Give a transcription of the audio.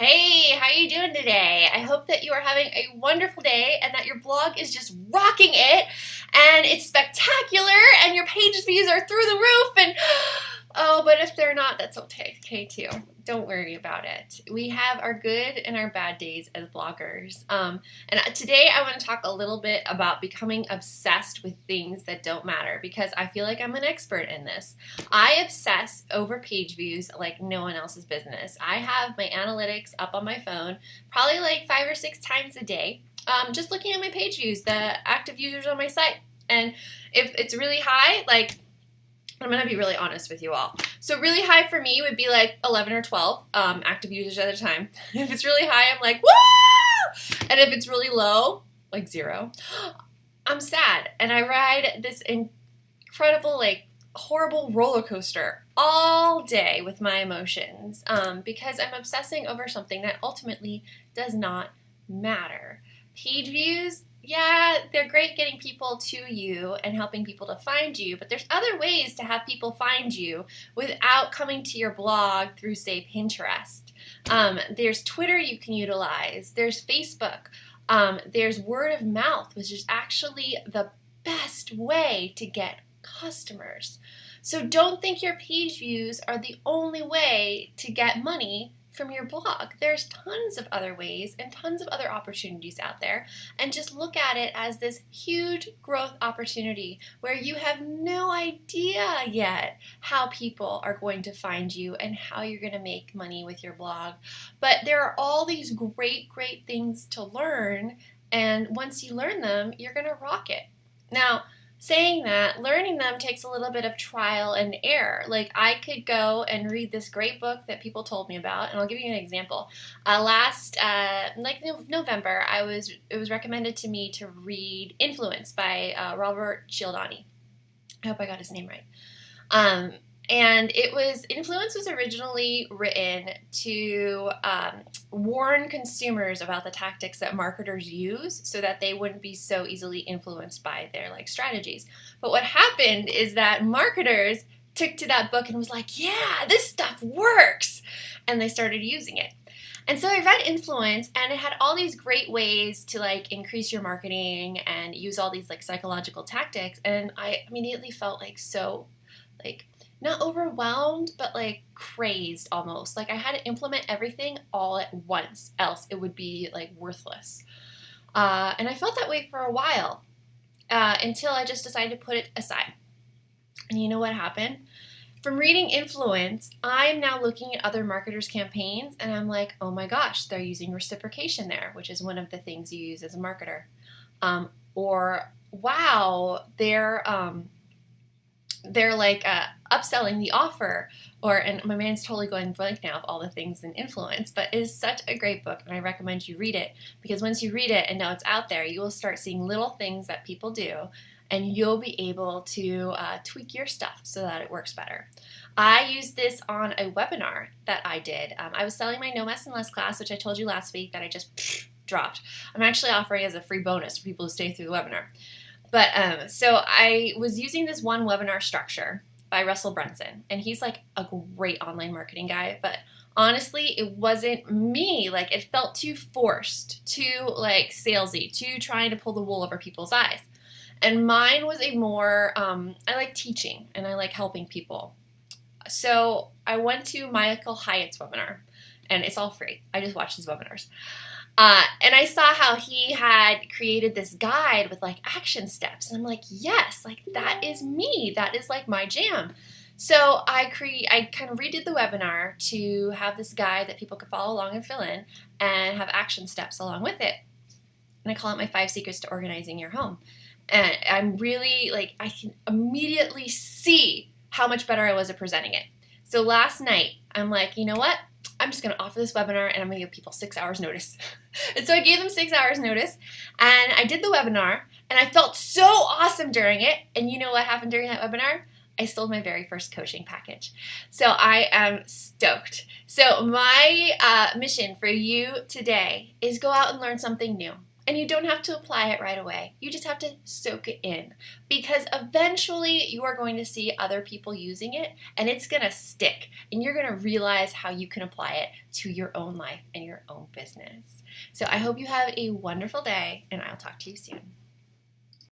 Hey, how are you doing today? I hope that you are having a wonderful day and that your blog is just rocking it and it's spectacular and your page views are through the roof and oh, but if they're not, that's okay too. Don't worry about it. We have our good and our bad days as bloggers. And today I want to talk a little bit about becoming obsessed with things that don't matter because I feel like I'm an expert in this. I obsess over page views like no one else's business. I have my analytics up on my phone probably like 5 or 6 times a day, just looking at my page views, the active users on my site. And if it's really high, like I'm going to be really honest with you all. So really high for me would be like 11 or 12 active users at a time. If it's really high, I'm like, woo! And if it's really low, like 0, I'm sad. And I ride this incredible, like horrible roller coaster all day with my emotions because I'm obsessing over something that ultimately does not matter. Page views, yeah, they're great getting people to you and helping people to find you, but there's other ways to have people find you without coming to your blog through, say, Pinterest. There's Twitter you can utilize. There's Facebook. There's word of mouth, which is actually the best way to get customers. So don't think your page views are the only way to get money from your blog. There's tons of other ways and tons of other opportunities out there, and just look at it as this huge growth opportunity where you have no idea yet how people are going to find you and how you're going to make money with your blog. But there are all these great things to learn, and once you learn them, you're going to rock it. Now, saying that, learning them takes a little bit of trial and error. Like, I could go and read this great book that people told me about, and I'll give you an example. Last November, it was recommended to me to read Influence by Robert Cialdini. I hope I got his name right. And Influence was originally written to warn consumers about the tactics that marketers use so that they wouldn't be so easily influenced by their strategies. But what happened is that marketers took to that book and was like, yeah, this stuff works. And they started using it. And so I read Influence, and it had all these great ways to increase your marketing and use all these psychological tactics. And I immediately felt so not overwhelmed, but crazed almost. I had to implement everything all at once, else it would be worthless. And I felt that way for a while until I just decided to put it aside. And you know what happened? From reading Influence, I'm now looking at other marketers' campaigns, and I'm like, oh my gosh, they're using reciprocation there, which is one of the things you use as a marketer. Or wow, they're upselling the offer, and my mind's totally going blank now of all the things in Influence, but it is such a great book, and I recommend you read it, because once you read it and know it's out there, you will start seeing little things that people do, and you'll be able to tweak your stuff so that it works better. I used this on a webinar that I did. I was selling my No Mess and Less class, which I told you last week that I just dropped. I'm actually offering as a free bonus for people who stay through the webinar. But so I was using this one webinar structure by Russell Brunson, and he's a great online marketing guy, but honestly, it wasn't me. It felt too forced, too salesy, too trying to pull the wool over people's eyes. And mine was a more, I like teaching and I like helping people. So I went to Michael Hyatt's webinar, and it's all free. I just watch his webinars. And I saw how he had created this guide with action steps. And I'm like, yes, that is me. That is my jam. So I kind of redid the webinar to have this guide that people could follow along and fill in and have action steps along with it. And I call it my 5 secrets to organizing your home. And I'm really I can immediately see how much better I was at presenting it. So last night, I'm like, you know what? I'm just going to offer this webinar, and I'm going to give people 6 hours notice. And so I gave them 6 hours notice, and I did the webinar, and I felt so awesome during it. And you know what happened during that webinar? I sold my very first coaching package. So I am stoked. So my mission for you today is go out and learn something new. And you don't have to apply it right away. You just have to soak it in, because eventually you are going to see other people using it and it's going to stick, and you're going to realize how you can apply it to your own life and your own business. So I hope you have a wonderful day, and I'll talk to you soon.